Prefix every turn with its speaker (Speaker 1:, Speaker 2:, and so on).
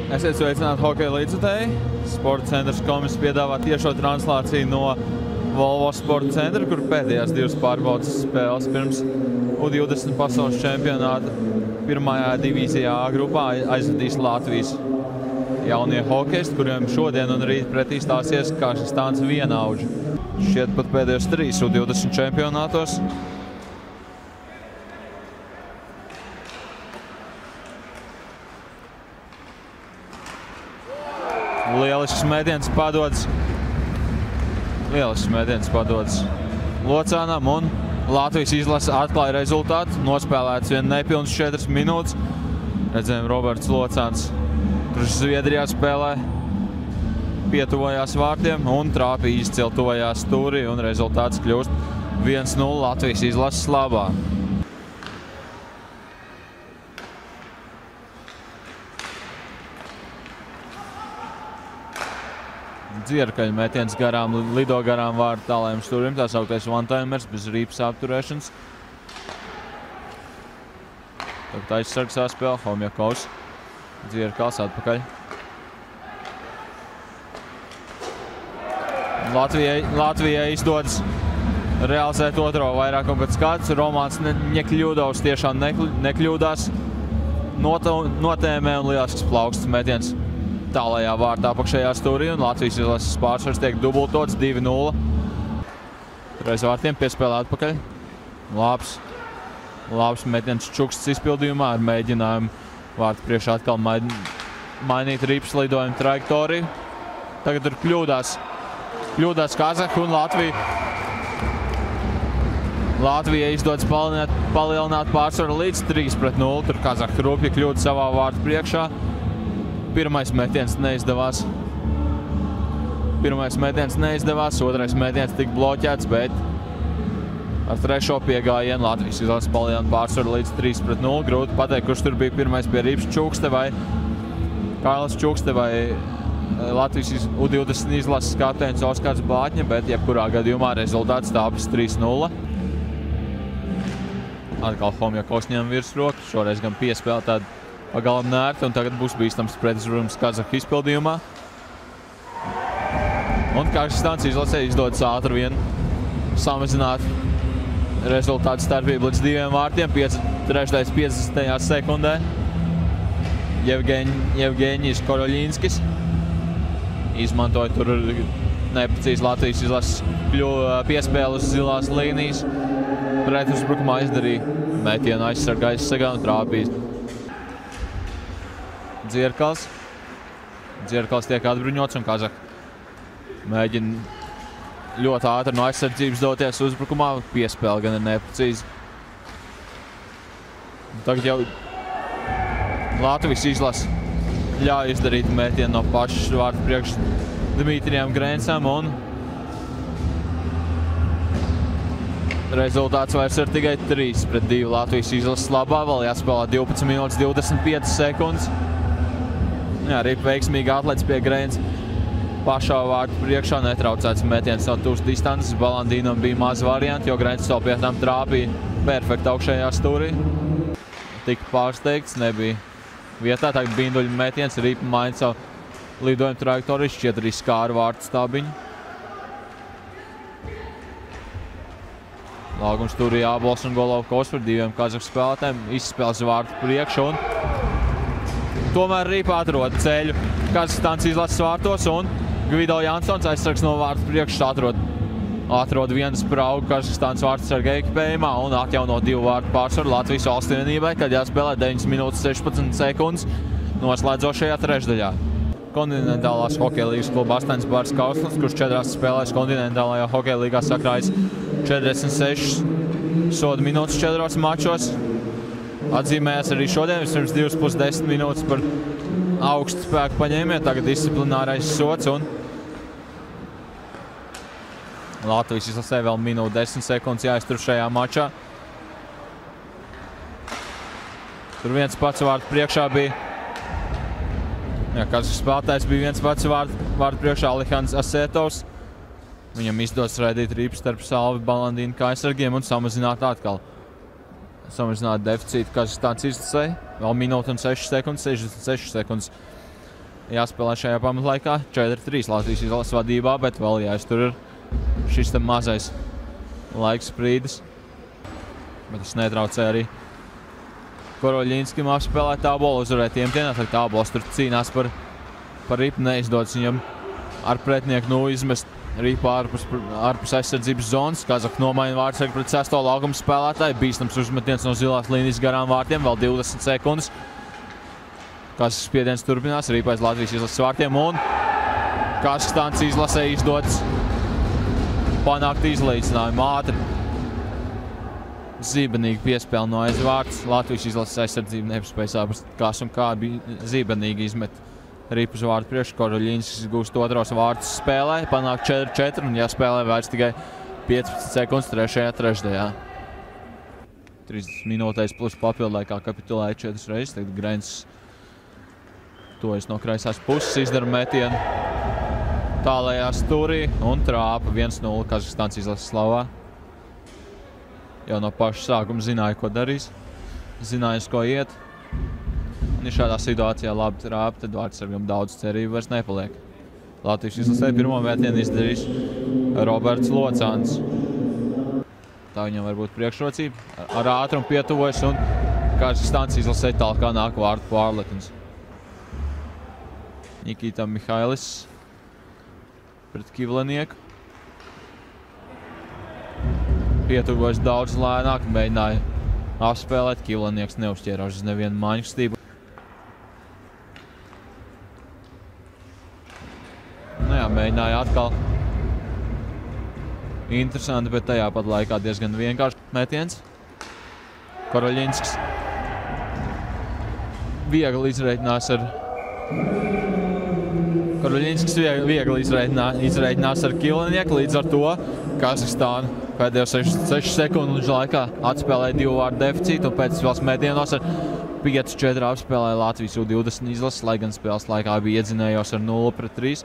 Speaker 1: Esiet sveicināti hokeja līdzjutēji. Sporta centrs Komis piedāvā tiešo translāciju no Volvo sporta centra, kur pēdējās divas pārbaudas spēles pirms U20 pasaules čempionāta pirmajā divīzijā A grupā aizvadīs Latvijas jaunie hokejisti, kuriem šodien un rīt pretī stāsies Kazahstānas vienaudži. Šķiet pat pēdējos 3 U20 čempionātos. Lielisks mēdiens padodas. Locānam, un Latvijas izlase atklāja rezultātu. Nospēlēts vien nepilns 4 minūtes. Redzējām, Roberts Locāns, kurš Zviedrijā spēlē, pietuvojās vārtiem un trāpīja izcili tuvajās stūrī, un rezultāts kļūst 1-0 Latvijas izlases labā. Dzierkaļa metiens garām, lido garām vārtu tālajiem stūrim, tā sauktais one-timers bez rīpas apturēšanas. Tagad aizsargs saspēle, Homjakovs. Dzierkals atpakaļ. Latvijai izdodas realizēt otro vairākumu pēc kārtas. Romāns Ņekļūdovs tiešām nekļūdās. Notēmē un lielisks plaukstas metiens tālajā vārtā apakšējā stūrī, un Latvijas izlases pārsvars tiek dubultots 2-0. Reiz vārtiem piespēlē atpakaļ. Labs metiens Čuksts izpildījumā ar mēģinājumu vārtu priekšā atkal mainīt rīpas lidojumu trajektoriju. Tagad tur kļūdās Kazahi un Latvijai izdodas palielināt pārsvaru līdz 3-0. Tur Kazahi rūpīgi kļūda savā vārtu priekšā. Pirmais metiens neizdevās, otrais metiens tika bloķēts, bet ar trešo piegājienu Latvijas izlases palielina pārsvaru līdz 3-0. Grūti pateikt, kurš tur bija pirmais pie rīpas, Čukste vai Kailis Čukste vai Latvijas U20 izlases kapteinis Oskars Bāķņa, bet jebkurā gadījumā rezultāts tāpis 3-0. Atkal Homjakovs ņem virsroku, šoreiz gan piespēle tādu pagalam nērti, un tagad būs bīstams pretuzbrukums Kazahi izpildījumā. Un Kazahstānas izlasē izdodas ātri vien samazināt rezultātu starpību līdz 2 vārtiem, 50. sekundē. Jevgeņijs Koroļinskis izmantoja tur neprecīzi Latvijas izlases piespēli uz zilās līnijas. Pretuzbrukumā izdarīja metienu aizsarga aizsegā un trāpīja. Dzierkals tiek atbruņots, un Kazahi mēģina ļoti ātri no aizsardzības doties uzbrukumā. Piespēle gan ir neprecīzi. Tagad jau Latvijas izlase ļauj izdarīt metienu no pašas vārtu priekš Dmitrijam Grensam, un rezultāts vairs ir tikai 3-2 Latvijas izlases labā. Vēl jāspēlē 12 minūtes 25 sekundes. Jā, arī veiksmīgi atlaids pie Grēns pašā vārtu priekšā, netraucēts metiens no tuvas distances. Balandīnam bija maz varianti, jo Grēns savu pie tam trāpīja perfekti augšējā stūrī. Tika pārsteigts, nebija vietā. Tagad Binduļa metiens, rīpa maina savu lidojumu trajektoriju, šķiet arī skāra vārtu stābiņu. Laugums stūrī Ābols un Golovkovs par 2 Kazahu spēlētājiem. Izspēles vārtu priekšu, un tomēr rīpa atrod ceļu Kazahstānas izlases vārtos, un Gvido Jansons aizsargs no vārtu priekšā atrod vienu spraugu Kazahstānas vārtsarga ekipējumā un atjauno 2 vārtu pārsvaru Latvijas valsts vienībai, kad jāspēlē 9 minūtes 16 sekundes noslēdzošajā trešdaļā. Kontinentālās hokeja līgas kluba Astaņas Kausls, kurš 4 spēlēs kontinentālajā hokeja līgā sakrājis 46 soda minūtes 4 mačos. Atzīmējās arī šodien, vispirms 2,5 minūtes par augstu spēku paņēmienu, tagad disciplinārais sods, un Latvijas izlasē vēl minūte 10 sekundes jāiztur šajā mačā. Tur viens pats vārtu priekšā bija. Kāds spēlētājs bija viens pats vārtu priekšā, Alihans Asetovs. Viņam izdodas raidīt rīpu starp Salvi Balandīnu kā aizsargiem un samazināt deficītu Kazahstānas izlasē. Vēl minūte un 6 sekundes, 66 sekundes jāspēlē šajā pamatlaikā. 4-3 Latvijas izlases vadībā, bet vēl jāiztur šis te mazais laiks sprīdis. Bet tas netraucē arī Koroļinskim apspēlēt Tābolu, uzvarēt iemtienā, tad Tābols tur cīnās par ripu, neizdodas viņam ar pretinieku izmest ripu ārpus aizsardzības zonas. Kazaki nomaina vārdsargu pret 6. laukuma spēlētāju, bīstams uzmetiens no zilās līnijas garām vārtiem, vēl 20 sekundes. Kazaks spiediens turpinās, ripa aiz Latvijas izlases vārtiem un Kazahstānas izlasē izdodas panākt izlīdzinājumu ātri. Zībenīgi piespēle no aizvārds. Latvijas izlases aizsardzība nepaspēja saprast, kas un kā bija zībenīgi izmet ripu uz vārdu priekšu. Koroļinskis gūst otros vārdus spēlē, panāk 4-4 un jāspēlē vairs tikai 15 sekundes trešajā trešdaļā. 30 minūtēs plus papildlaikā kapitulēja 4 reizes. Tagad Greins tojas no kreisās puses, izdara metienu tālējā stūrī un trāpa 1-0 Kazahstānas izlases slavā. Jau no paša sākuma zināja, ko darīs, zināja, uz ko iet. Un ja šādā situācijā labi trāpa, tad vārdsargam daudz cerību vairs nepaliek. Latvijas izlasē pirmo metienu izdarīs Roberts Locāns. Tā viņam var būt priekšrocība. Ar ātrumu pietuvojas un Kazahstānas izlasē tālāk nāk vārdu pārlikums. Nikita Mihailis pret Kivlenieku. Pietuvojas daudz lēnāk, mēģināja apspēlēt. Kivlenieks neuzķērās uz nevienu māņu kustību. Nu jā, mēģināja atkal. Interesanti, bet tajā pat laikā diezgan vienkārši metiens. Koroļinskis viegli izreikinās ar Kivlenieku, līdz ar to Kazahstāna pēdējo 6 sekundu laikā atspēlēja 2 vārdu deficītu un pēc spēles metienos ar 5-4 apspēlēja Latvijas U20 izlases, lai gan spēles laikā bija iedzinējos ar 0-3.